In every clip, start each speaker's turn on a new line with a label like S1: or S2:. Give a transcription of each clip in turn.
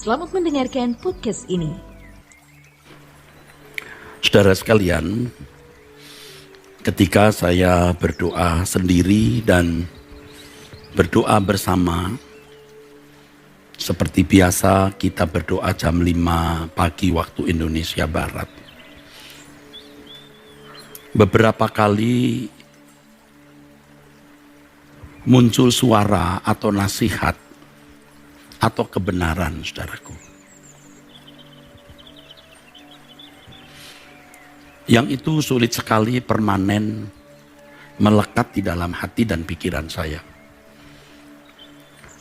S1: Selamat mendengarkan podcast ini.
S2: Saudara sekalian, ketika saya berdoa sendiri dan berdoa bersama, seperti biasa kita berdoa jam 5 pagi waktu Indonesia Barat. Beberapa kali muncul suara atau nasihat atau kebenaran, saudaraku. Yang itu sulit sekali permanen melekat di dalam hati dan pikiran saya.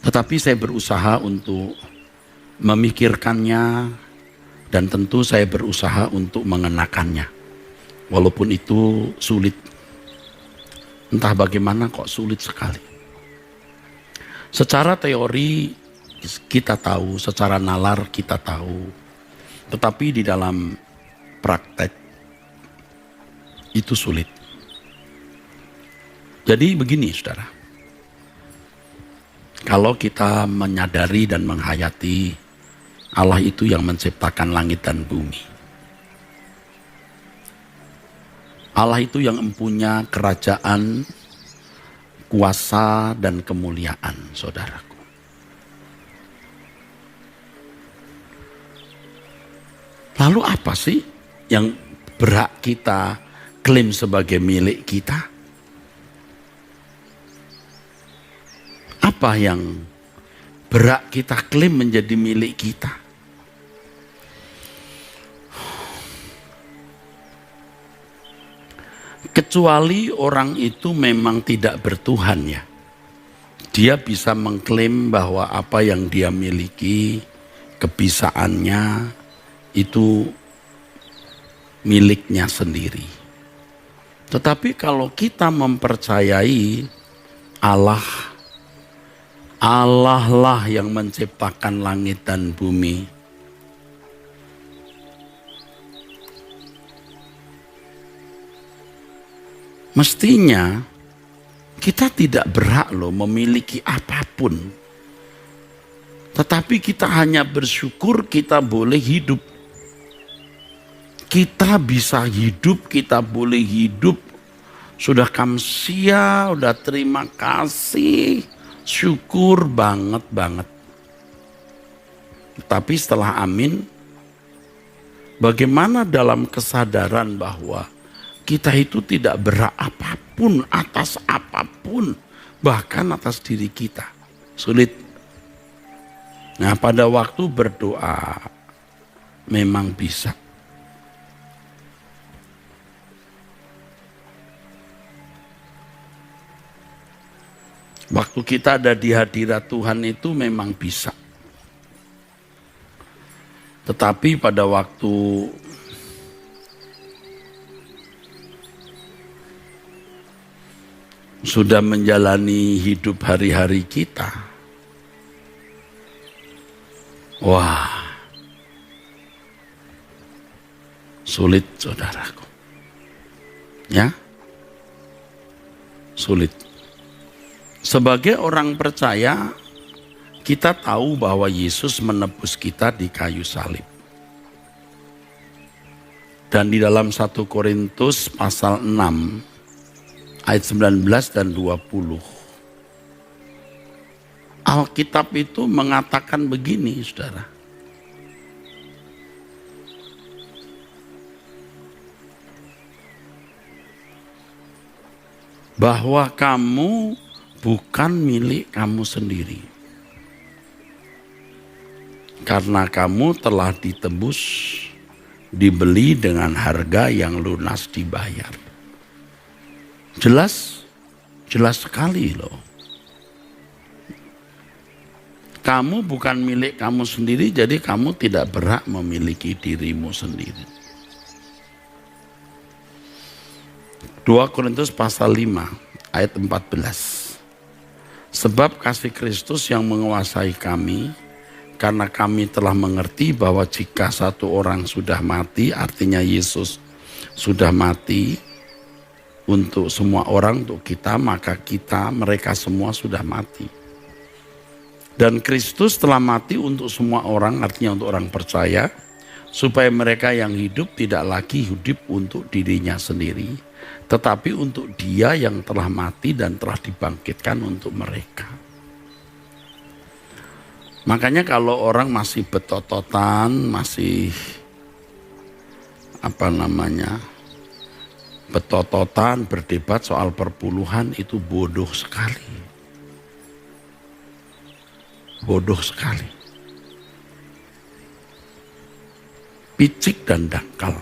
S2: Tetapi saya berusaha untuk memikirkannya dan tentu saya berusaha untuk mengenakannya. Walaupun itu sulit. Entah bagaimana kok sulit sekali. Secara teori kita tahu, secara nalar kita tahu. Tetapi di dalam praktek itu sulit. Jadi begini saudara. Kalau kita menyadari dan menghayati Allah itu yang menciptakan langit dan bumi. Allah itu yang mempunyai kerajaan, kuasa dan kemuliaan, saudaraku. Lalu apa sih yang berhak kita klaim sebagai milik kita? Apa yang berhak kita klaim menjadi milik kita? Kecuali orang itu memang tidak bertuhan ya. Dia bisa mengklaim bahwa apa yang dia miliki, kebisaannya itu miliknya sendiri. Tetapi kalau kita mempercayai Allah lah yang menciptakan langit dan bumi, mestinya kita tidak berhak memiliki apapun. Tetapi kita hanya bersyukur kita boleh hidup. Kita bisa hidup, kita boleh hidup. Sudah kamsia, sudah terima kasih. Syukur banget. Tapi setelah amin, bagaimana dalam kesadaran bahwa kita itu tidak berhak apapun atas apapun, bahkan atas diri kita. Sulit. Nah, pada waktu berdoa memang bisa. Waktu kita ada di hadirat Tuhan itu memang bisa. Tetapi pada waktu sudah menjalani hidup hari-hari kita, wah, sulit saudaraku. Ya, sulit. Sebagai orang percaya, kita tahu bahwa Yesus menebus kita di kayu salib. Dan di dalam 1 Korintus pasal 6, ayat 19 dan 20. Alkitab itu mengatakan begini, saudara. Bahwa kamu bukan milik kamu sendiri. Karena kamu telah ditebus, dibeli dengan harga yang lunas dibayar. Jelas sekali loh. Kamu bukan milik kamu sendiri, jadi kamu tidak berhak memiliki dirimu sendiri. 2 Korintus pasal 5 ayat 14. Sebab kasih Kristus yang menguasai kami, karena kami telah mengerti bahwa jika satu orang sudah mati, artinya Yesus sudah mati, untuk semua orang, untuk kita, maka mereka semua sudah mati. Dan Kristus telah mati untuk semua orang, artinya untuk orang percaya, supaya mereka yang hidup tidak lagi hidup untuk dirinya sendiri, tetapi untuk Dia yang telah mati dan telah dibangkitkan untuk mereka. Makanya kalau orang masih betototan, masih betototan berdebat soal perpuluhan, itu bodoh sekali. Bodoh sekali. Picik dan dangkal.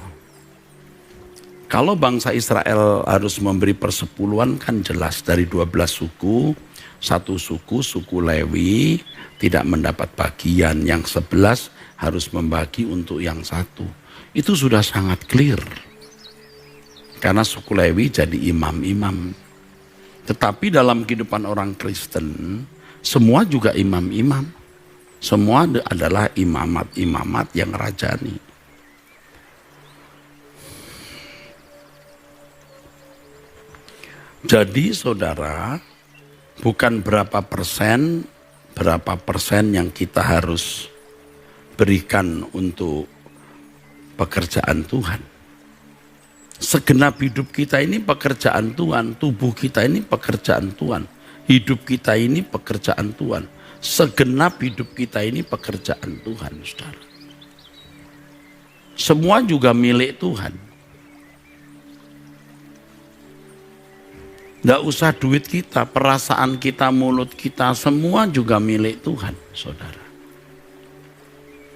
S2: Kalau bangsa Israel harus memberi persepuluhan kan jelas dari 12 suku, satu suku, suku Lewi tidak mendapat bagian, yang 11 harus membagi untuk yang satu. Itu sudah sangat clear. Karena suku Lewi jadi imam-imam. Tetapi dalam kehidupan orang Kristen, semua juga imam-imam. Semua adalah imamat-imamat yang rajani. Jadi saudara, bukan berapa persen yang kita harus berikan untuk pekerjaan Tuhan. Segenap hidup kita ini pekerjaan Tuhan, tubuh kita ini pekerjaan Tuhan. Hidup kita ini pekerjaan Tuhan. Segenap hidup kita ini pekerjaan Tuhan, saudara. Semua juga milik Tuhan. Tidak usah duit kita, perasaan kita, mulut kita, semua juga milik Tuhan, saudara.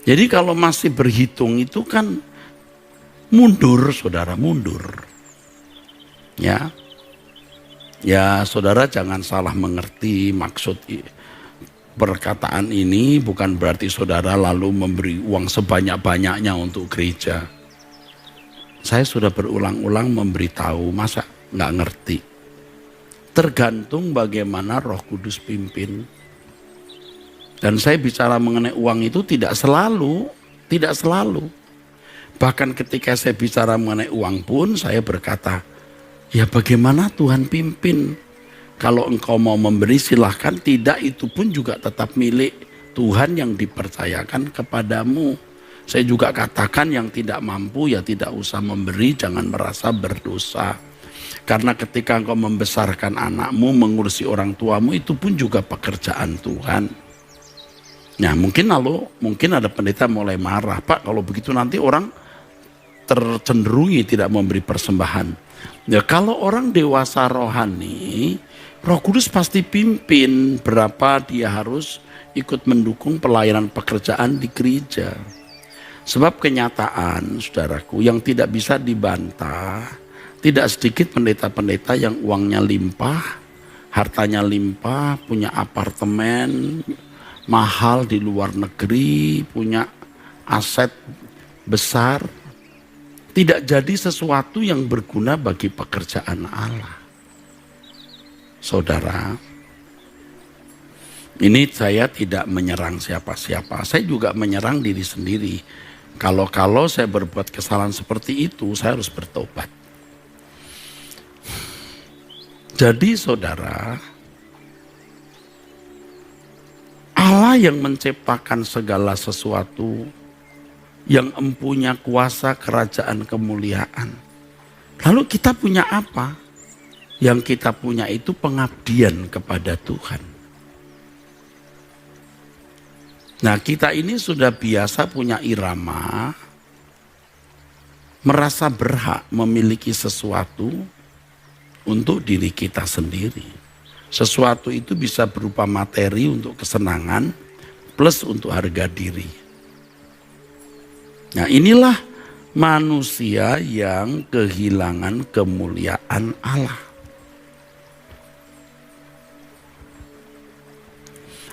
S2: Jadi kalau masih berhitung itu kan mundur, saudara, mundur. Ya, saudara jangan salah mengerti maksud perkataan ini, bukan berarti saudara lalu memberi uang sebanyak-banyaknya untuk gereja. Saya sudah berulang-ulang memberitahu, masa nggak ngerti? Tergantung bagaimana Roh Kudus pimpin. Dan saya bicara mengenai uang itu tidak selalu. Bahkan ketika saya bicara mengenai uang pun saya berkata, ya bagaimana Tuhan pimpin. Kalau engkau mau memberi silahkan, tidak itu pun juga tetap milik Tuhan yang dipercayakan kepadamu. Saya juga katakan yang tidak mampu ya tidak usah memberi, jangan merasa berdosa. Karena ketika engkau membesarkan anakmu, mengurusi orang tuamu, itu pun juga pekerjaan Tuhan. Nah mungkin ada pendeta mulai marah, Pak kalau begitu nanti orang tercenderungi tidak memberi persembahan. Ya kalau orang dewasa rohani, Roh Kudus pasti pimpin berapa dia harus ikut mendukung pelayanan pekerjaan di gereja. Sebab kenyataan, saudaraku, yang tidak bisa dibantah, tidak sedikit pendeta-pendeta yang uangnya limpah, hartanya limpah, punya apartemen mahal di luar negeri, punya aset besar, tidak jadi sesuatu yang berguna bagi pekerjaan Allah. Saudara, ini saya tidak menyerang siapa-siapa, saya juga menyerang diri sendiri. Kalau saya berbuat kesalahan seperti itu, saya harus bertobat. Jadi saudara, Allah yang menciptakan segala sesuatu, yang empunya kuasa kerajaan kemuliaan. Lalu kita punya apa? Yang kita punya itu pengabdian kepada Tuhan. Nah kita ini sudah biasa punya irama, merasa berhak memiliki sesuatu untuk diri kita sendiri. Sesuatu itu bisa berupa materi untuk kesenangan plus untuk harga diri. Nah inilah manusia yang kehilangan kemuliaan Allah.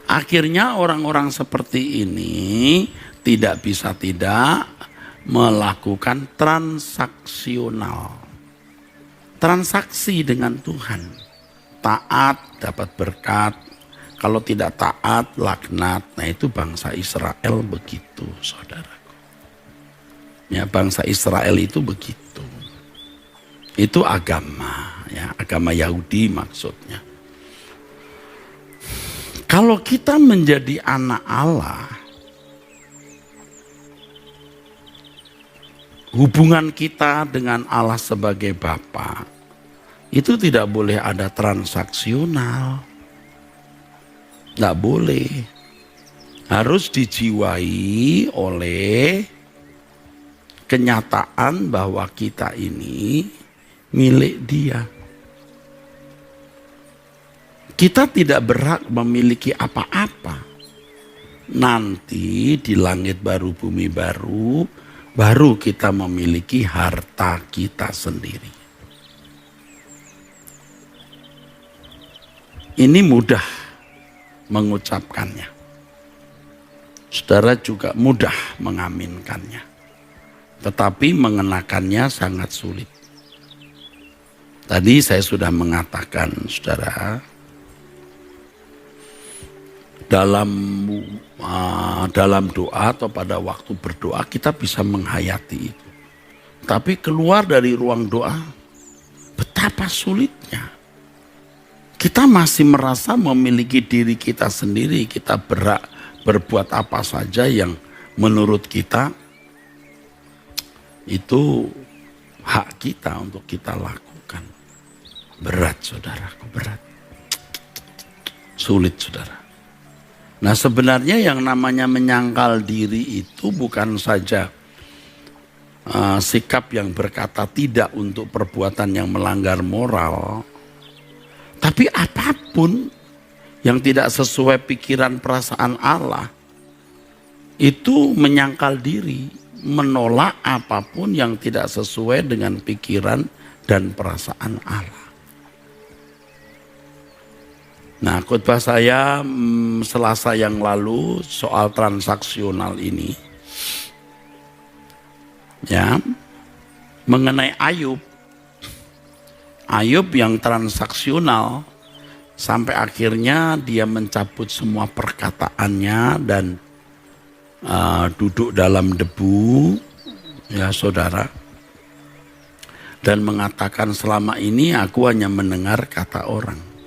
S2: Akhirnya orang-orang seperti ini tidak bisa tidak melakukan transaksional. Transaksi dengan Tuhan. Taat dapat berkat, kalau tidak taat laknat. Nah itu bangsa Israel begitu, saudaraku. Ya bangsa Israel itu begitu. Itu agama, ya agama Yahudi maksudnya. Kalau kita menjadi anak Allah, hubungan kita dengan Allah sebagai Bapa itu tidak boleh ada transaksional. Tidak boleh. Harus dijiwai oleh kenyataan bahwa kita ini milik Dia. Kita tidak berhak memiliki apa-apa. Nanti di langit baru, bumi baru, baru kita memiliki harta kita sendiri. Ini mudah mengucapkannya. Saudara juga mudah mengaminkannya. Tetapi mengenakannya sangat sulit. Tadi saya sudah mengatakan, saudara, dalam doa atau pada waktu berdoa kita bisa menghayati itu. Tapi keluar dari ruang doa, betapa sulitnya. Kita masih merasa memiliki diri kita sendiri, kita berhak berbuat apa saja yang menurut kita itu hak kita untuk kita lakukan. Berat, saudaraku, berat. Sulit, saudara. Nah, sebenarnya yang namanya menyangkal diri itu bukan saja sikap yang berkata tidak untuk perbuatan yang melanggar moral, tapi apapun yang tidak sesuai pikiran perasaan Allah itu menyangkal diri, menolak apapun yang tidak sesuai dengan pikiran dan perasaan Allah. Nah, khotbah saya Selasa yang lalu soal transaksional ini, ya, mengenai Ayub. Ayub yang transaksional sampai akhirnya dia mencabut semua perkataannya dan duduk dalam debu, ya saudara, dan mengatakan selama ini aku hanya mendengar kata orang.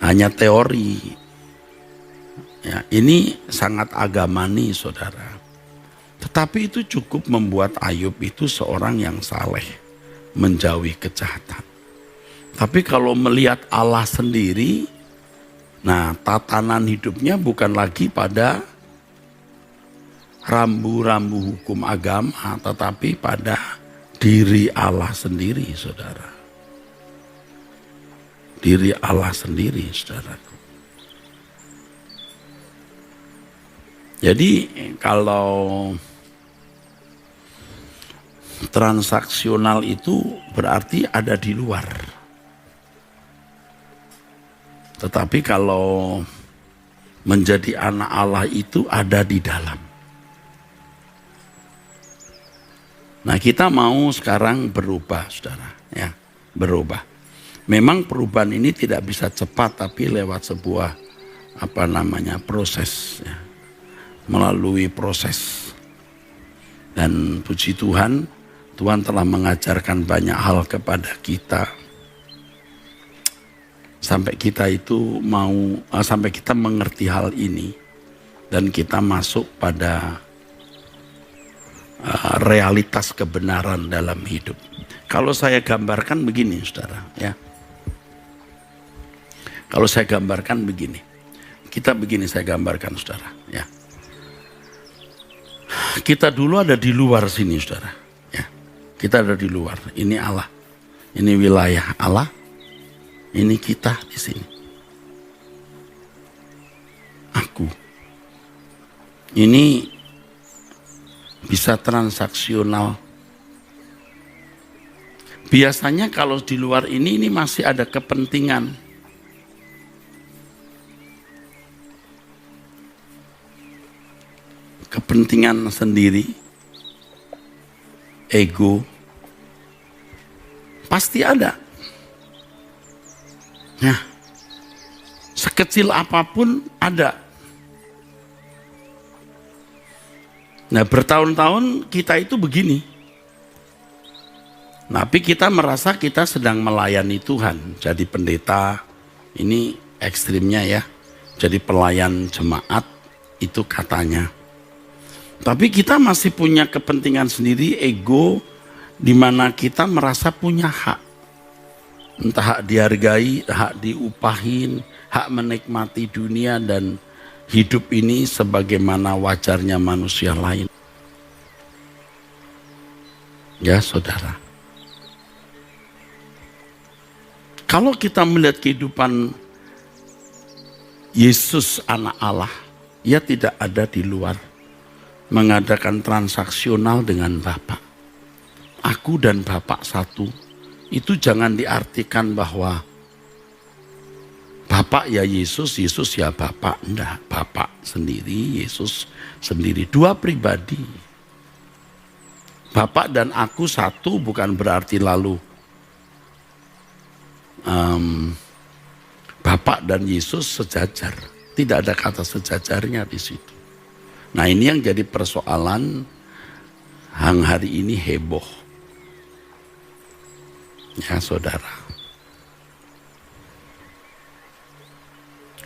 S2: Hanya teori. Ya, ini sangat agamani, saudara. Tetapi itu cukup membuat Ayub itu seorang yang saleh, menjauhi kejahatan. Tapi kalau melihat Allah sendiri, nah tatanan hidupnya bukan lagi pada rambu-rambu hukum agama, tetapi pada diri Allah sendiri, saudara. Diri Allah sendiri, saudaraku. Jadi kalau transaksional itu berarti ada di luar. Tetapi kalau menjadi anak Allah itu ada di dalam. Nah, kita mau sekarang berubah, saudara, ya, berubah. Memang perubahan ini tidak bisa cepat, tapi lewat sebuah proses, ya. Melalui proses. Dan puji Tuhan, Tuhan telah mengajarkan banyak hal kepada kita sampai kita itu sampai kita mengerti hal ini dan kita masuk pada realitas kebenaran dalam hidup. Kalau saya gambarkan begini, saudara, ya. Kalau saya gambarkan begini, saya gambarkan, saudara, ya. Kita dulu ada di luar sini, saudara, ya. Kita ada di luar. Ini Allah, ini wilayah Allah, ini kita di sini. Aku. Ini bisa transaksional. Biasanya kalau di luar ini masih ada kepentingan. Kepentingan sendiri, ego, pasti ada. Nah, sekecil apapun ada. Nah, bertahun-tahun kita itu begini. Tapi kita merasa kita sedang melayani Tuhan. Jadi pendeta, ini ekstrimnya ya. jadi pelayan jemaat itu katanya. Tapi kita masih punya kepentingan sendiri, ego, di mana kita merasa punya hak. Entah hak dihargai, hak diupahin, hak menikmati dunia dan hidup ini sebagaimana wajarnya manusia lain. Ya saudara, kalau kita melihat kehidupan Yesus anak Allah, ia tidak ada di luar mengadakan transaksional dengan Bapa. Aku dan Bapa satu, itu jangan diartikan bahwa Bapa ya Yesus, Yesus ya Bapa. Enggak, Bapa sendiri, Yesus sendiri. Dua pribadi. Bapa dan aku satu bukan berarti lalu Bapa dan Yesus sejajar. Tidak ada kata sejajarnya di situ. Nah, ini yang jadi persoalan yang hari ini heboh. Ya saudara.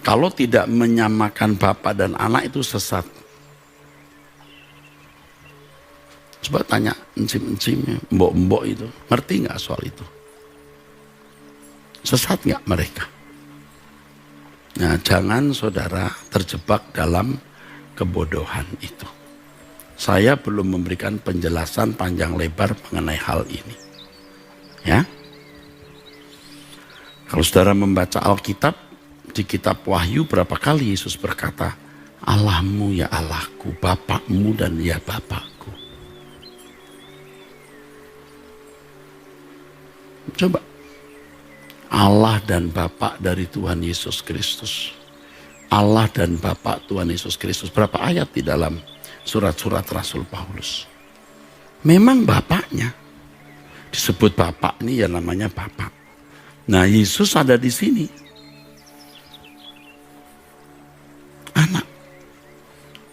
S2: Kalau tidak menyamakan Bapa dan Anak itu sesat. Coba tanya encim-encim, mbok-mbok itu. Ngerti gak soal itu? Sesat gak mereka? Nah, jangan saudara terjebak dalam kebodohan itu. Saya belum memberikan penjelasan panjang lebar mengenai hal ini. Ya. Kalau saudara membaca Alkitab, di kitab Wahyu berapa kali Yesus berkata, Allahmu ya Allahku, Bapakmu dan ya Bapakku. Coba. Allah dan Bapa dari Tuhan Yesus Kristus. Allah dan Bapa Tuhan Yesus Kristus. Berapa ayat di dalam surat-surat Rasul Paulus. Memang Bapaknya. Disebut Bapa ini ya namanya Bapa. Nah, Yesus ada di sini. Anak.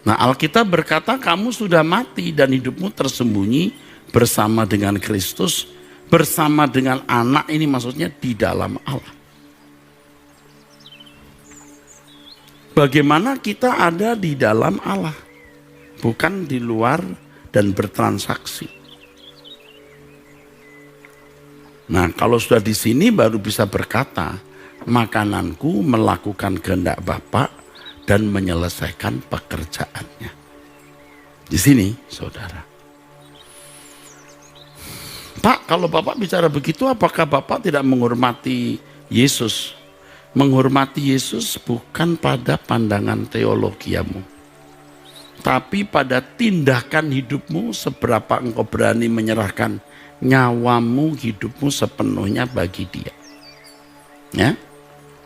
S2: Nah, Alkitab berkata kamu sudah mati dan hidupmu tersembunyi bersama dengan Kristus. Bersama dengan anak ini maksudnya di dalam Allah. Bagaimana kita ada di dalam Allah. Bukan di luar dan bertransaksi. Nah, kalau sudah di sini baru bisa berkata, makananku melakukan kehendak Bapa dan menyelesaikan pekerjaannya. Di sini, saudara. Pak, kalau Bapak bicara begitu, apakah Bapak tidak menghormati Yesus? Menghormati Yesus bukan pada pandangan teologiamu. Tapi pada tindakan hidupmu, seberapa engkau berani menyerahkan nyawamu, hidupmu sepenuhnya bagi Dia. Ya?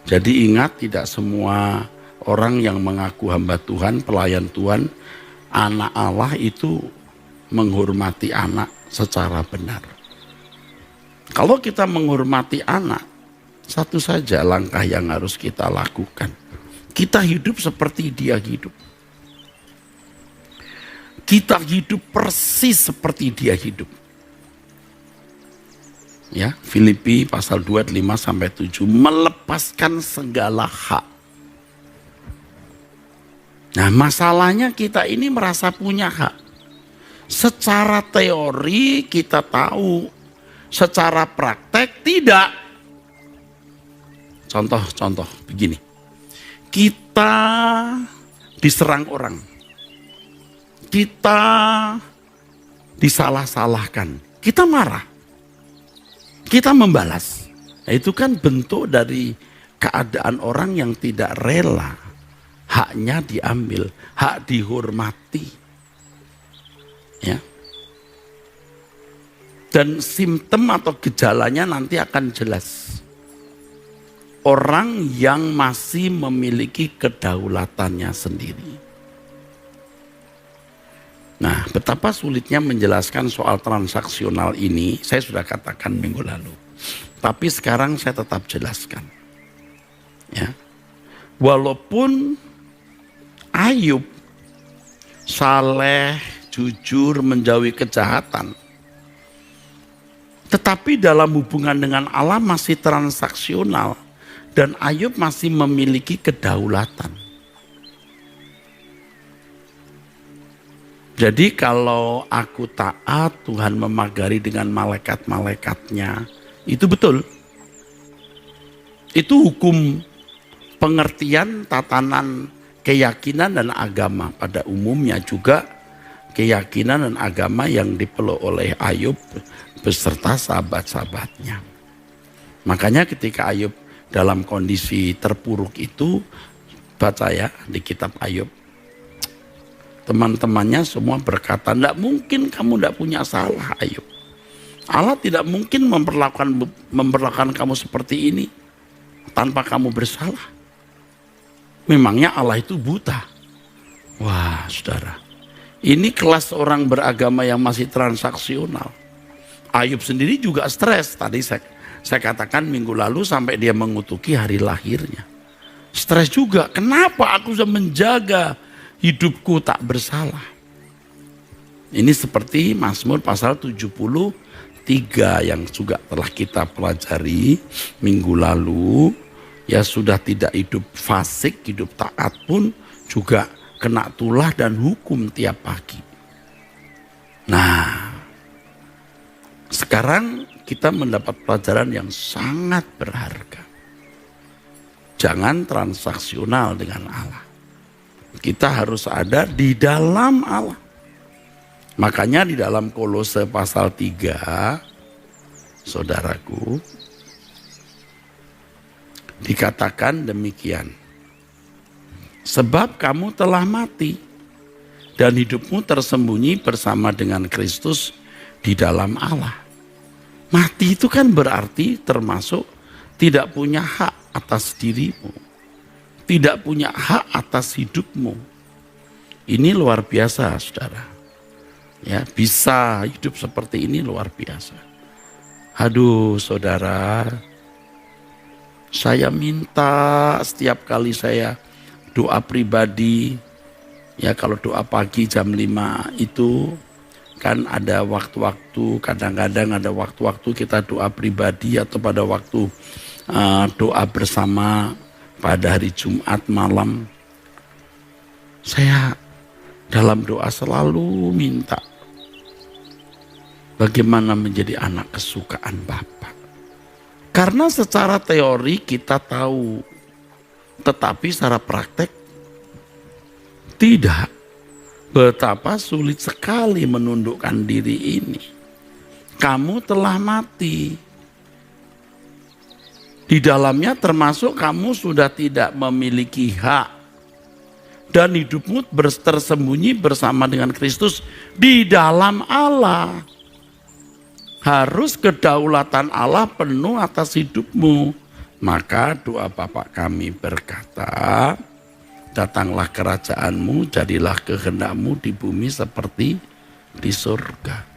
S2: Jadi ingat, tidak semua orang yang mengaku hamba Tuhan, pelayan Tuhan, anak Allah itu menghormati anak secara benar. Kalau kita menghormati anak, satu saja langkah yang harus kita lakukan. Kita hidup seperti Dia hidup. Kita hidup persis seperti Dia hidup. Ya, Filipi pasal 2 5-7 melepaskan segala hak. Nah, masalahnya kita ini merasa punya hak. Secara teori kita tahu, secara praktek tidak. Contoh begini. Kita diserang orang. Kita disalah-salahkan. Kita marah. Kita membalas. Nah, itu kan bentuk dari keadaan orang yang tidak rela haknya diambil, hak dihormati. Ya. Dan simptom atau gejalanya nanti akan jelas. Orang yang masih memiliki kedaulatannya sendiri. Nah, betapa sulitnya menjelaskan soal transaksional ini, saya sudah katakan minggu lalu. Tapi sekarang saya tetap jelaskan. Ya. Walaupun Ayub saleh, jujur, menjauhi kejahatan, tetapi dalam hubungan dengan Allah masih transaksional. Dan Ayub masih memiliki kedaulatan. Jadi kalau aku taat, Tuhan memagari dengan malaikat-malaikatnya. Itu betul. Itu hukum pengertian tatanan keyakinan dan agama. Pada umumnya juga keyakinan dan agama yang dipeluk oleh Ayub beserta sahabat-sahabatnya. Makanya ketika Ayub dalam kondisi terpuruk itu, baca ya di kitab Ayub, teman-temannya semua berkata, tidak mungkin kamu tidak punya salah Ayub. Allah tidak mungkin memperlakukan kamu seperti ini tanpa kamu bersalah. Memangnya Allah itu buta? Wah saudara, ini kelas orang beragama yang masih transaksional. Ayub sendiri juga stres. Tadi saya katakan minggu lalu sampai dia mengutuki hari lahirnya. Stres juga, kenapa aku sudah menjaga hidupku tak bersalah. Ini seperti Mazmur pasal 73 yang juga telah kita pelajari minggu lalu. Ya sudah tidak hidup fasik, hidup taat pun juga kena tulah dan hukum tiap pagi. Nah, sekarang kita mendapat pelajaran yang sangat berharga. Jangan transaksional dengan Allah. Kita harus ada di dalam Allah. Makanya di dalam Kolose pasal 3, saudaraku, dikatakan demikian. Sebab kamu telah mati dan hidupmu tersembunyi bersama dengan Kristus di dalam Allah. Mati itu kan berarti termasuk tidak punya hak atas dirimu. Tidak punya hak atas hidupmu. Ini luar biasa, saudara. Ya, bisa hidup seperti ini luar biasa. Aduh, saudara, saya minta setiap kali saya doa pribadi, ya kalau doa pagi jam 5 itu kan ada waktu-waktu, kadang-kadang ada waktu-waktu kita doa pribadi atau pada waktu doa bersama pada hari Jumat malam. Saya dalam doa selalu minta bagaimana menjadi anak kesukaan Bapa. Karena secara teori kita tahu, tetapi secara praktek tidak. Betapa sulit sekali menundukkan diri ini. Kamu telah mati. Di dalamnya termasuk kamu sudah tidak memiliki hak. Dan hidupmu tersembunyi bersama dengan Kristus di dalam Allah. Harus kedaulatan Allah penuh atas hidupmu. Maka doa Bapa kami berkata, datanglah kerajaanmu, jadilah kehendakmu di bumi seperti di surga.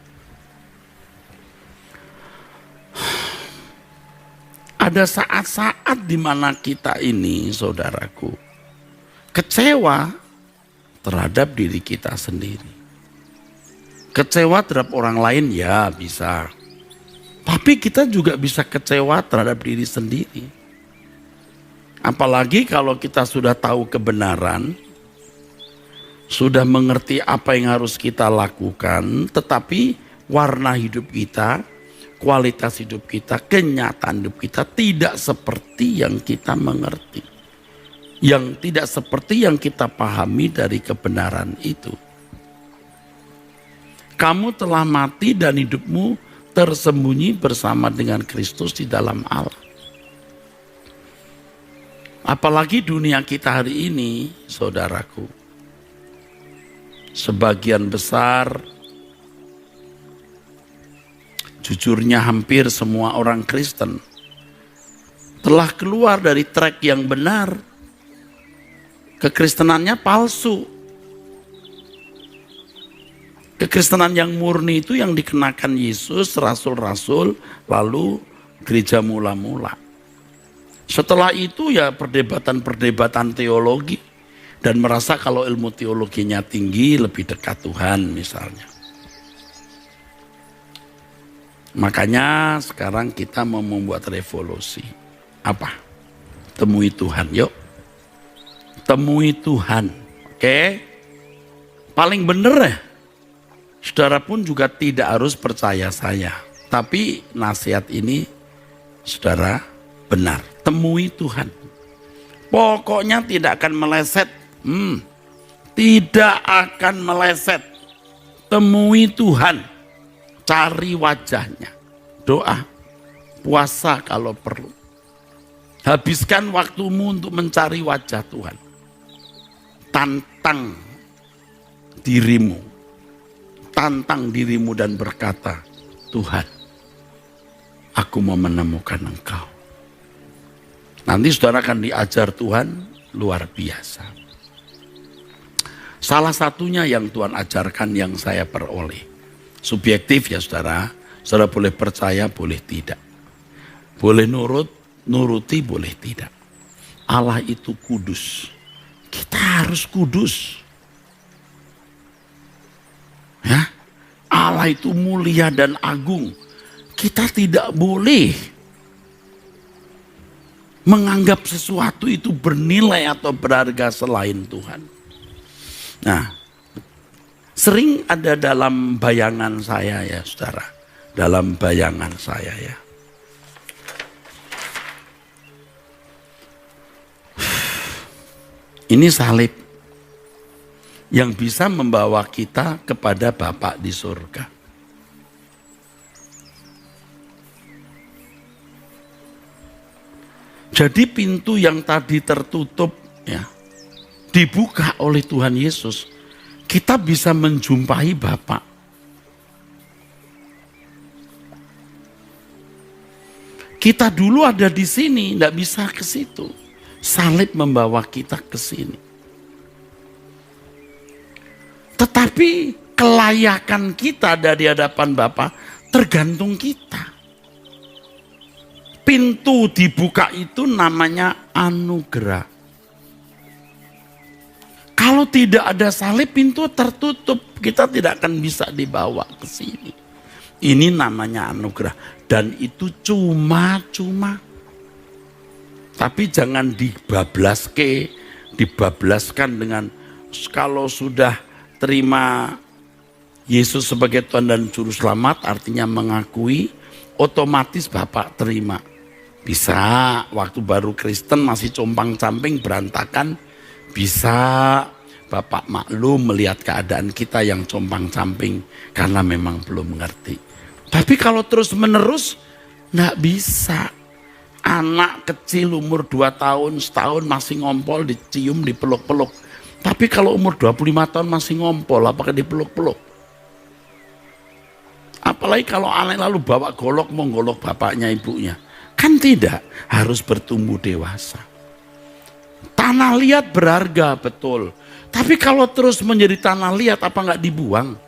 S2: Ada saat-saat di mana kita ini, saudaraku, kecewa terhadap diri kita sendiri. Kecewa terhadap orang lain ya bisa. Tapi kita juga bisa kecewa terhadap diri sendiri. Apalagi kalau kita sudah tahu kebenaran, sudah mengerti apa yang harus kita lakukan, tetapi warna hidup kita, kualitas hidup kita, kenyataan hidup kita tidak seperti yang kita mengerti. Yang tidak seperti yang kita pahami dari kebenaran itu. Kamu telah mati dan hidupmu tersembunyi bersama dengan Kristus di dalam Allah. Apalagi dunia kita hari ini, saudaraku, sebagian besar, jujurnya hampir semua orang Kristen telah keluar dari track yang benar. Kekristenannya palsu. Kekristenan yang murni itu yang dikenakan Yesus, rasul-rasul, lalu gereja mula-mula. Setelah itu ya perdebatan-perdebatan teologi dan merasa kalau ilmu teologinya tinggi lebih dekat Tuhan misalnya. Makanya sekarang kita mau membuat revolusi. Apa? Temui Tuhan, yuk. Temui Tuhan, oke? Paling bener ya, Saudara pun juga tidak harus percaya saya. Tapi nasihat ini, saudara, benar. Temui Tuhan. Pokoknya tidak akan meleset. Tidak akan meleset. Temui Tuhan. Cari wajahnya. Doa. Puasa kalau perlu. Habiskan waktumu untuk mencari wajah Tuhan. Tantang dirimu. Tantang dirimu dan berkata, Tuhan, aku mau menemukan Engkau. Nanti saudara akan diajar Tuhan luar biasa. Salah satunya yang Tuhan ajarkan yang saya peroleh. Subjektif ya saudara. Saudara boleh percaya, boleh tidak. Boleh nuruti, boleh tidak. Allah itu kudus. Kita harus kudus. Ya, Allah itu mulia dan agung. Kita tidak boleh menganggap sesuatu itu bernilai atau berharga selain Tuhan. Nah, sering ada dalam bayangan saya ya saudara. Dalam bayangan saya ya. Ini salib yang bisa membawa kita kepada Bapa di surga. Jadi pintu yang tadi tertutup ya, dibuka oleh Tuhan Yesus. Kita bisa menjumpai Bapa. Kita dulu ada di sini, tidak bisa ke situ. Salib membawa kita ke sini. Tetapi kelayakan kita dari hadapan Bapa tergantung kita. Pintu dibuka itu namanya anugerah. Kalau tidak ada salib, pintu tertutup. Kita tidak akan bisa dibawa ke sini. Ini namanya anugerah. Dan itu cuma-cuma. Tapi jangan dibablaskan dengan kalau sudah terima Yesus sebagai Tuhan dan Juru Selamat, artinya mengakui, otomatis Bapak terima. Bisa waktu baru Kristen masih compang-camping berantakan, bisa Bapak maklum melihat keadaan kita yang compang-camping karena memang belum mengerti. Tapi kalau terus menerus, enggak bisa. Anak kecil umur 2 tahun, setahun masih ngompol, dicium, dipeluk-peluk. Tapi kalau umur 25 tahun masih ngompol, apakah dipeluk-peluk? Apalagi kalau anak lalu bawa golok, mau golok bapaknya, ibunya. Kan tidak, harus bertumbuh dewasa. Tanah liat berharga, betul. Tapi kalau terus menjadi tanah liat, apa enggak dibuang?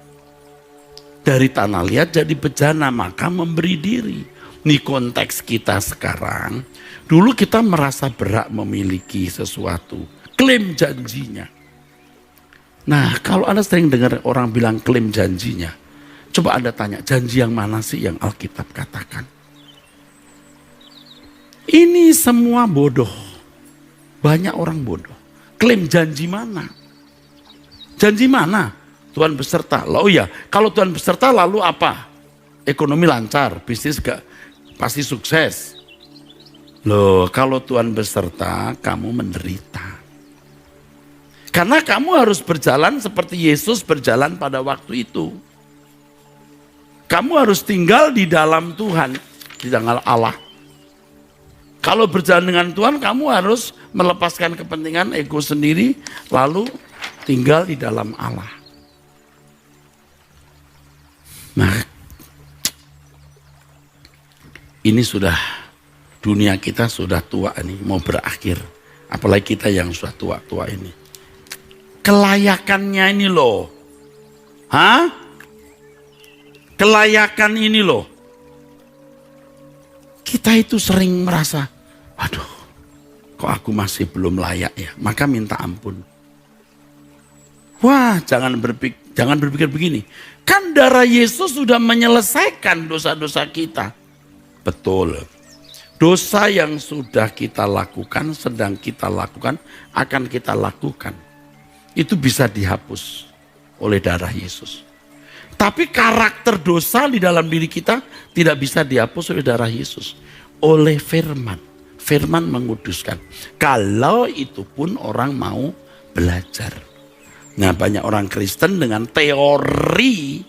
S2: Dari tanah liat jadi bejana, maka memberi diri. Ini konteks kita sekarang. Dulu kita merasa berhak memiliki sesuatu. Klaim janjinya. Nah, kalau Anda sering dengar orang bilang klaim janjinya, coba Anda tanya, janji yang mana sih yang Alkitab katakan? Ini semua bodoh. Banyak orang bodoh. Klaim janji mana? Janji mana? Tuhan beserta. Oh ya, kalau Tuhan beserta lalu apa? Ekonomi lancar, bisnis pasti sukses. Loh, kalau Tuhan beserta, kamu menderita. Karena kamu harus berjalan seperti Yesus berjalan pada waktu itu. Kamu harus tinggal di dalam Tuhan, di dalam Allah. Kalau berjalan dengan Tuhan, kamu harus melepaskan kepentingan ego sendiri, lalu tinggal di dalam Allah. Nah, ini sudah, dunia kita sudah tua nih, mau berakhir. Apalagi kita yang sudah tua-tua ini. Kelayakannya ini loh. Hah? Kelayakan ini loh. Kita itu sering merasa, waduh, kok aku masih belum layak ya? Maka minta ampun. Wah, jangan berpikir begini. Kan darah Yesus sudah menyelesaikan dosa-dosa kita. Betul. Dosa yang sudah kita lakukan, sedang kita lakukan, akan kita lakukan. Itu bisa dihapus oleh darah Yesus. Tapi karakter dosa di dalam diri kita tidak bisa dihapus oleh darah Yesus. Oleh firman. Firman menguduskan. Kalau itu pun orang mau belajar. Nah, banyak orang Kristen dengan teori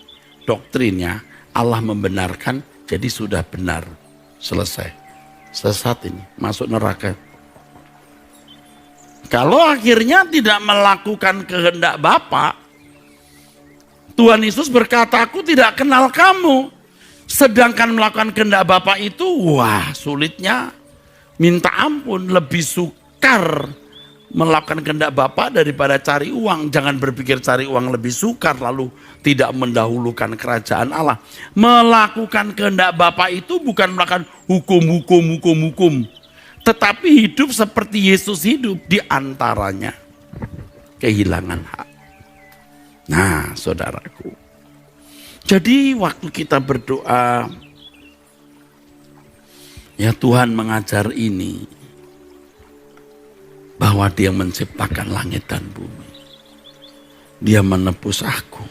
S2: doktrinnya Allah membenarkan, jadi sudah benar. Selesai. Sesat ini, masuk neraka. Kalau akhirnya tidak melakukan kehendak Bapa, Tuhan Yesus berkata, aku tidak kenal kamu. Sedangkan melakukan kehendak Bapa itu, wah sulitnya minta ampun, lebih sukar melakukan kehendak Bapa daripada cari uang. Jangan berpikir cari uang lebih sukar lalu tidak mendahulukan kerajaan Allah. Melakukan kehendak Bapa itu bukan melakukan hukum. Tetapi hidup seperti Yesus hidup, di antaranya kehilangan hak. Nah, saudaraku. Jadi waktu kita berdoa, ya Tuhan mengajar ini, bahwa Dia menciptakan langit dan bumi. Dia menebus aku.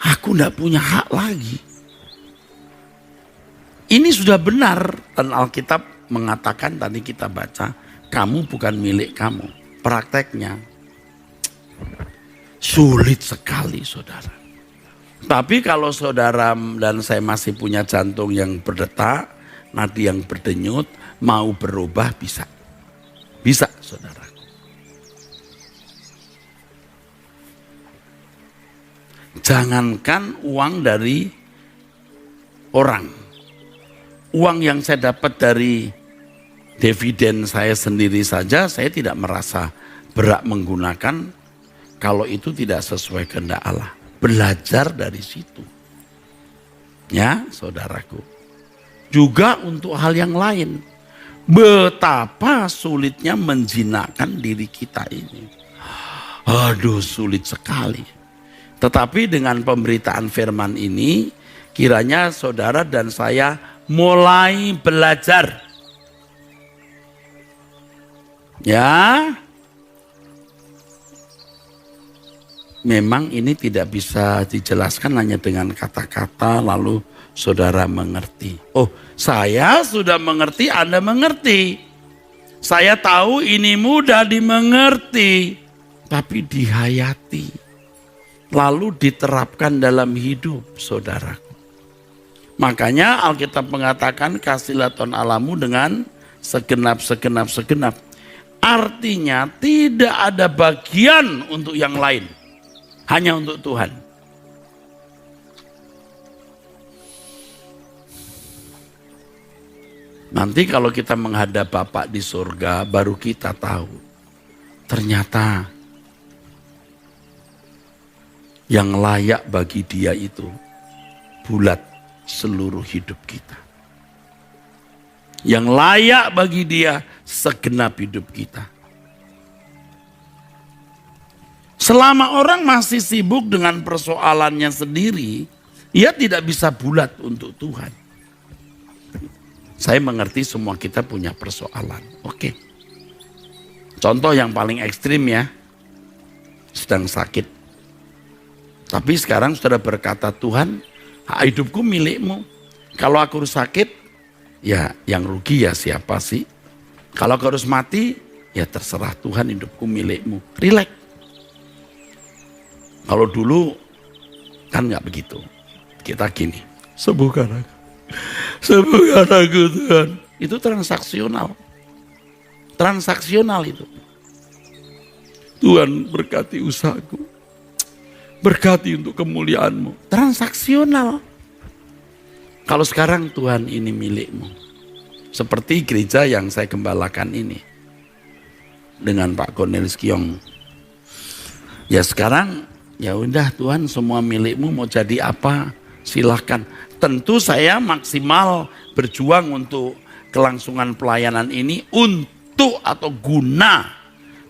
S2: Aku tidak punya hak lagi. Ini sudah benar, dan Alkitab mengatakan, tadi kita baca, kamu bukan milik kamu. Prakteknya sulit sekali, saudara. Tapi kalau saudara dan saya masih punya jantung yang berdetak, nadi yang berdenyut, mau berubah bisa. Bisa, saudara. Jangankan uang dari orang. Uang yang saya dapat dari dividen saya sendiri saja, saya tidak merasa berat menggunakan kalau itu tidak sesuai kehendak Allah. Belajar dari situ. Ya, saudaraku. Juga untuk hal yang lain. Betapa sulitnya menjinakkan diri kita ini. Aduh, sulit sekali. Tetapi dengan pemberitaan firman ini, kiranya saudara dan saya mulai belajar. Ya, memang ini tidak bisa dijelaskan hanya dengan kata-kata lalu saudara mengerti. Oh, saya sudah mengerti, Anda mengerti. Saya tahu ini mudah dimengerti, tapi dihayati. Lalu diterapkan dalam hidup saudaraku. Makanya Alkitab mengatakan kasihlah Tuhan Allahmu dengan segenap. Artinya tidak ada bagian untuk yang lain. Hanya untuk Tuhan. Nanti kalau kita menghadap Bapa di surga, baru kita tahu. Ternyata yang layak bagi Dia itu bulat seluruh hidup kita. Yang layak bagi Dia segenap hidup kita. Selama orang masih sibuk dengan persoalannya sendiri, ia tidak bisa bulat untuk Tuhan. Saya mengerti semua kita punya persoalan. Oke. Contoh yang paling ekstrim ya, sedang sakit. Tapi sekarang sudah berkata, Tuhan, hidupku milikmu. Kalau aku harus sakit, ya yang rugi ya siapa sih? Kalau aku harus mati, ya terserah Tuhan, hidupku milikmu. Rileks. Kalau dulu kan nggak begitu. Kita gini, sembuhkan aku Tuhan. Itu transaksional. Transaksional itu. Tuhan berkati usahaku. Berkati untuk kemuliaan-Mu. Transaksional. Kalau sekarang Tuhan ini milik-Mu. Seperti gereja yang saya gembalakan ini. Dengan Pak Cornelis Kiong. Ya sekarang, ya udah Tuhan semua milik-Mu, mau jadi apa silahkan. Tentu saya maksimal berjuang untuk kelangsungan pelayanan ini untuk atau guna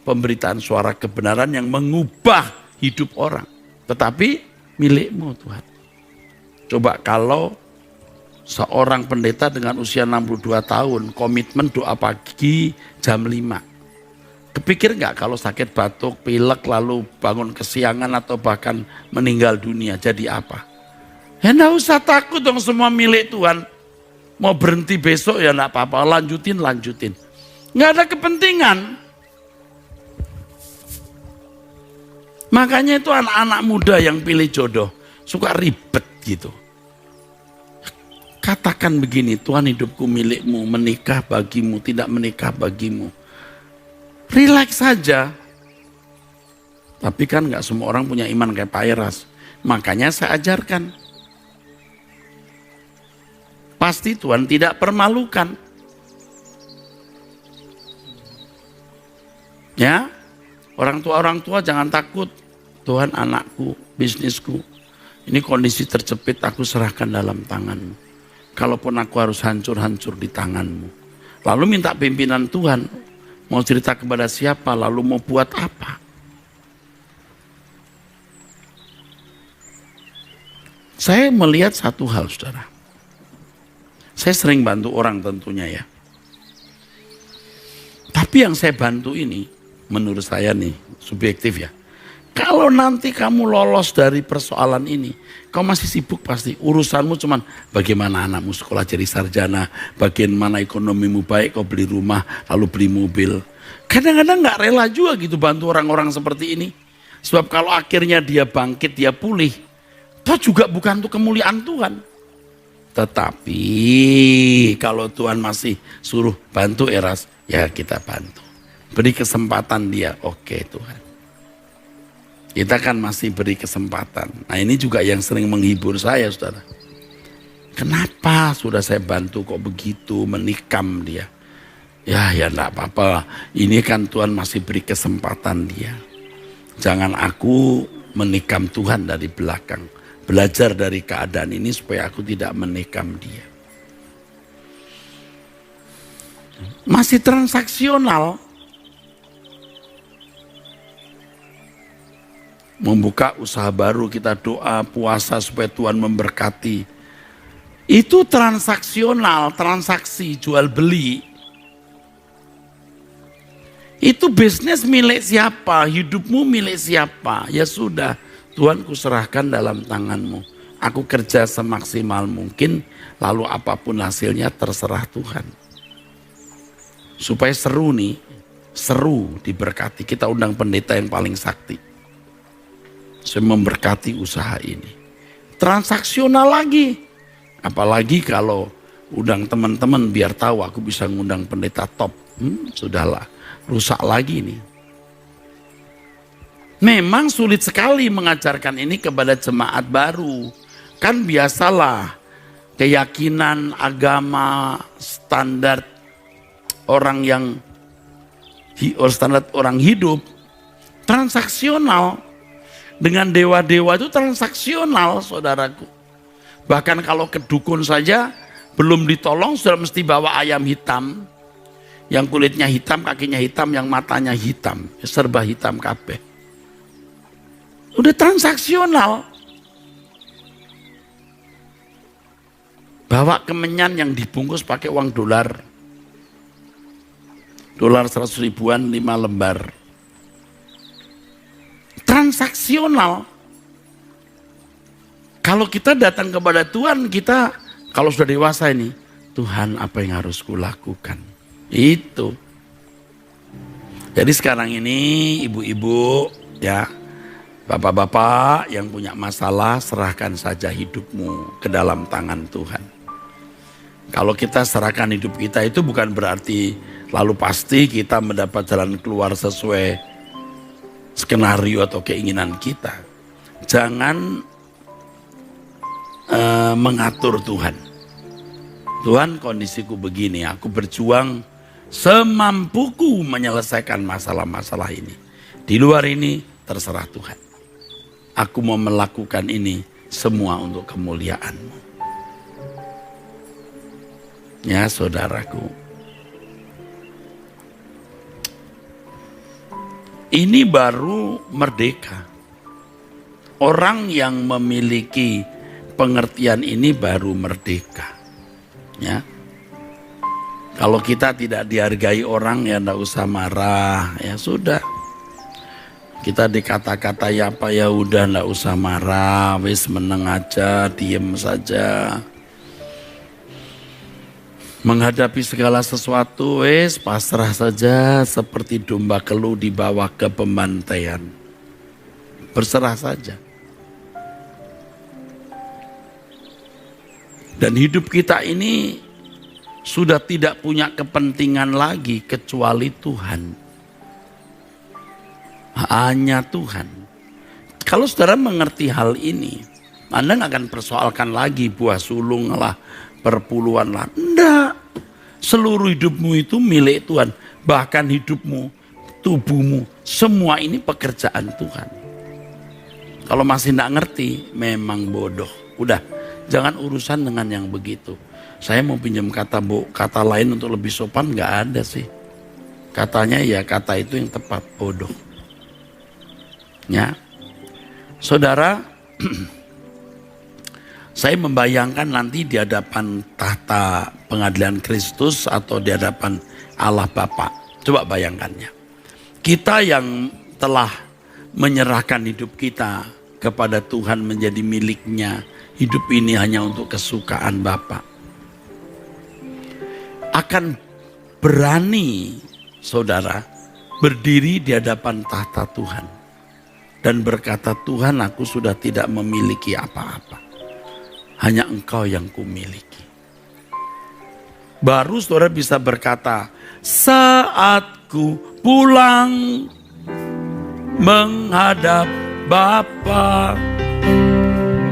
S2: pemberitaan suara kebenaran yang mengubah hidup orang. Tetapi milik-Mu Tuhan. Coba kalau seorang pendeta dengan usia 62 tahun komitmen doa pagi jam 5. Kepikir nggak kalau sakit batuk, pilek, lalu bangun kesiangan atau bahkan meninggal dunia, jadi apa? Ya nggak usah takut dong, semua milik Tuhan. Mau berhenti besok ya nggak apa-apa, lanjutin. Nggak ada kepentingan. Makanya itu anak-anak muda yang pilih jodoh, suka ribet gitu. Katakan begini, Tuhan hidupku milikmu, menikah bagimu, tidak menikah bagimu. Relax saja. Tapi kan gak semua orang punya iman kayak Pak Eras. Makanya saya ajarkan. Pasti Tuhan tidak permalukan. Ya, orang tua jangan takut. Tuhan, anakku, bisnisku, ini kondisi terjepit, aku serahkan dalam tanganmu. Kalaupun aku harus hancur-hancur di tanganmu. Lalu minta pimpinan Tuhan. Mau cerita kepada siapa, lalu mau buat apa? Saya melihat satu hal, saudara. Saya sering bantu orang tentunya ya. Tapi yang saya bantu ini, menurut saya nih, subjektif ya. Kalau nanti kamu lolos dari persoalan ini, kau masih sibuk pasti. Urusanmu cuman bagaimana anakmu sekolah jadi sarjana, bagaimana ekonomimu baik, kau beli rumah, lalu beli mobil. Kadang-kadang gak rela juga gitu bantu orang-orang seperti ini. Sebab kalau akhirnya dia bangkit, dia pulih, itu juga bukan untuk kemuliaan Tuhan. Tetapi kalau Tuhan masih suruh bantu Eras, ya kita bantu. Beri kesempatan dia, oke Tuhan. Kita kan masih beri kesempatan. Nah ini juga yang sering menghibur saya, saudara. Kenapa sudah saya bantu kok begitu, menikam dia? Ya enggak apa-apa. Ini kan Tuhan masih beri kesempatan dia. Jangan aku menikam Tuhan dari belakang. Belajar dari keadaan ini supaya aku tidak menikam dia. Masih transaksional. Membuka usaha baru, kita doa, puasa supaya Tuhan memberkati. Itu transaksional, transaksi, jual beli. Itu bisnis milik siapa, hidupmu milik siapa. Ya sudah, Tuhan kuserahkan dalam tanganmu. Aku kerja semaksimal mungkin, lalu apapun hasilnya terserah Tuhan. Supaya seru nih, seru diberkati. Kita undang pendeta yang paling sakti. Saya memberkati usaha ini. Transaksional lagi. Apalagi kalau undang teman-teman biar tahu aku bisa ngundang pendeta top. Sudahlah, rusak lagi nih. Memang sulit sekali mengajarkan ini kepada jemaat baru. Kan biasalah keyakinan agama standar orang yang standar orang hidup transaksional. Dengan dewa-dewa itu transaksional, saudaraku. Bahkan kalau ke dukun saja belum ditolong sudah mesti bawa ayam hitam. Yang kulitnya hitam, kakinya hitam, yang matanya hitam. Serba hitam kabeh. Udah transaksional. Bawa kemenyan yang dibungkus pakai uang dolar. Dolar 100 ribuan 5 lembar. Transaksional. Kalau kita datang kepada Tuhan, kita kalau sudah dewasa ini, Tuhan apa yang harus kulakukan? Itu. Jadi sekarang ini ibu-ibu ya, bapak-bapak yang punya masalah, serahkan saja hidupmu ke dalam tangan Tuhan. Kalau kita serahkan hidup kita itu bukan berarti lalu pasti kita mendapat jalan keluar sesuai skenario atau keinginan kita. Jangan mengatur Tuhan. Tuhan, kondisiku begini, aku berjuang semampuku menyelesaikan masalah-masalah ini. Di luar ini terserah Tuhan. Aku mau melakukan ini semua untuk kemuliaan-Mu. Ya saudaraku. Ini baru merdeka. Orang yang memiliki pengertian ini baru merdeka. Ya. Kalau kita tidak dihargai orang ya enggak usah marah, ya sudah. Kita dikata-kata ya apa ya udah enggak usah marah, wis meneng aja, diem saja. Menghadapi segala sesuatu wis pasrah saja seperti domba keluh dibawa ke pembantaian. Berserah saja. Dan hidup kita ini sudah tidak punya kepentingan lagi kecuali Tuhan. Hanya Tuhan. Kalau saudara mengerti hal ini, Anda nggak akan persoalkan lagi buah sulung lah, perpuluhan lah. Enggak. Seluruh hidupmu itu milik Tuhan. Bahkan hidupmu, tubuhmu, semua ini pekerjaan Tuhan. Kalau masih enggak ngerti, memang bodoh. Udah, jangan urusan dengan yang begitu. Saya mau pinjam kata lain untuk lebih sopan, enggak ada sih. Katanya ya kata itu yang tepat, bodoh. Ya. Saudara, saya membayangkan nanti di hadapan tahta pengadilan Kristus atau di hadapan Allah Bapa. Coba bayangkannya. Kita yang telah menyerahkan hidup kita kepada Tuhan menjadi miliknya. Hidup ini hanya untuk kesukaan Bapa. Akan berani saudara berdiri di hadapan tahta Tuhan. Dan berkata, Tuhan aku sudah tidak memiliki apa-apa. Hanya Engkau yang kumiliki. Baru saudara bisa berkata, saat ku pulang menghadap Bapa,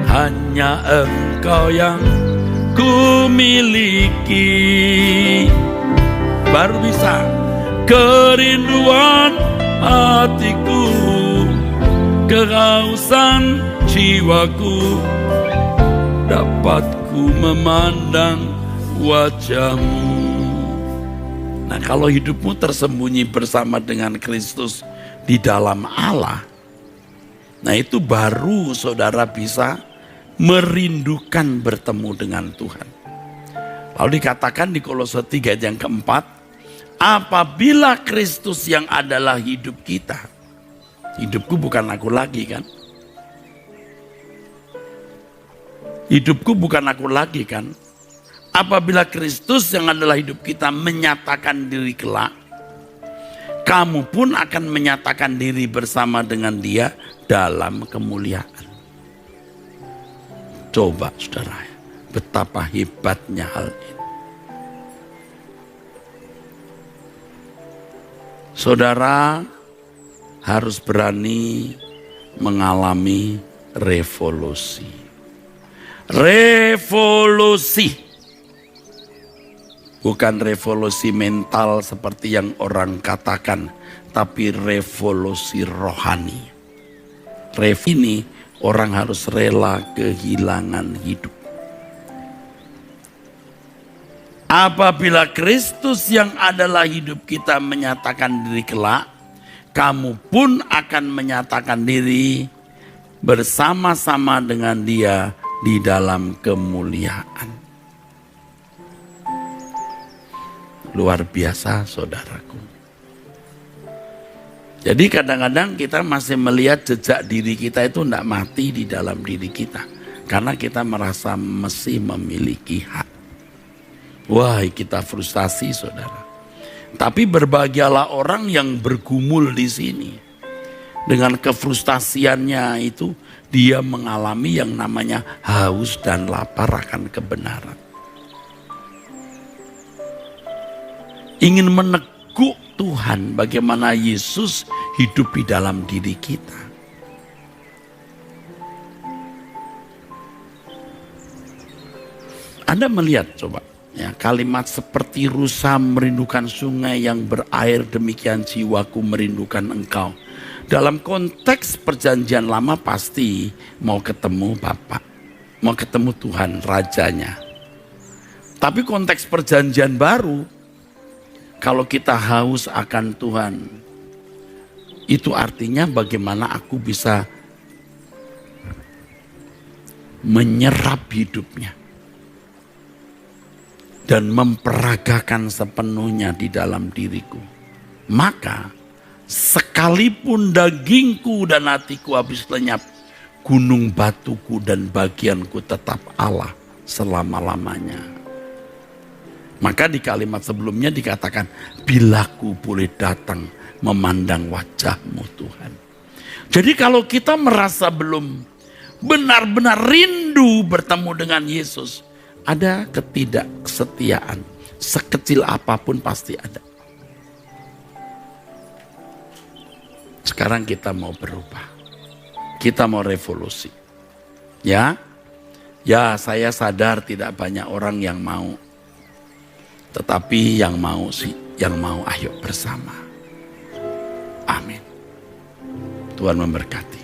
S2: hanya Engkau yang kumiliki. Baru bisa kerinduan hatiku, kehausan jiwaku, dapat ku memandang wajah-Mu. Nah, kalau hidupmu tersembunyi bersama dengan Kristus di dalam Allah, nah itu baru saudara bisa merindukan bertemu dengan Tuhan. Lalu dikatakan di Kolose 3 ayat yang keempat, apabila Kristus yang adalah hidup kita, hidupku bukan aku lagi kan? Hidupku bukan aku lagi kan? Apabila Kristus yang adalah hidup kita menyatakan diri kelak, kamu pun akan menyatakan diri bersama dengan Dia dalam kemuliaan. Coba saudara, betapa hebatnya hal ini. Saudara harus berani mengalami revolusi. Revolusi. Bukan revolusi mental seperti yang orang katakan, tapi revolusi rohani. Ini orang harus rela kehilangan hidup. Apabila Kristus yang adalah hidup kita menyatakan diri kelak, kamu pun akan menyatakan diri bersama-sama dengan Dia di dalam kemuliaan. Luar biasa saudaraku. Jadi kadang-kadang kita masih melihat jejak diri kita itu tidak mati di dalam diri kita. Karena kita merasa masih memiliki hak. Wah, kita frustasi saudara. Tapi berbahagialah orang yang bergumul di sini. Dengan kefrustasiannya itu dia mengalami yang namanya haus dan lapar akan kebenaran. Ingin meneguk Tuhan bagaimana Yesus hidup di dalam diri kita. Anda melihat coba ya, kalimat seperti rusa merindukan sungai yang berair, demikian jiwaku merindukan Engkau. Dalam konteks perjanjian lama pasti mau ketemu Bapa, mau ketemu Tuhan Rajanya. Tapi konteks perjanjian baru, kalau kita haus akan Tuhan, itu artinya bagaimana aku bisa menyerap hidupnya. dan memperagakan sepenuhnya di dalam diriku, maka sekalipun dagingku dan hatiku habis lenyap, gunung batuku dan bagianku tetap Allah selama-lamanya. Maka di kalimat sebelumnya dikatakan, bila ku boleh datang memandang wajah-Mu Tuhan. Jadi kalau kita merasa belum benar-benar rindu bertemu dengan Yesus, ada ketidaksetiaan, sekecil apapun pasti ada. Sekarang kita mau berubah. Kita mau revolusi. Ya, saya sadar tidak banyak orang yang mau. Tetapi yang mau ayo bersama. Amin. Tuhan memberkati.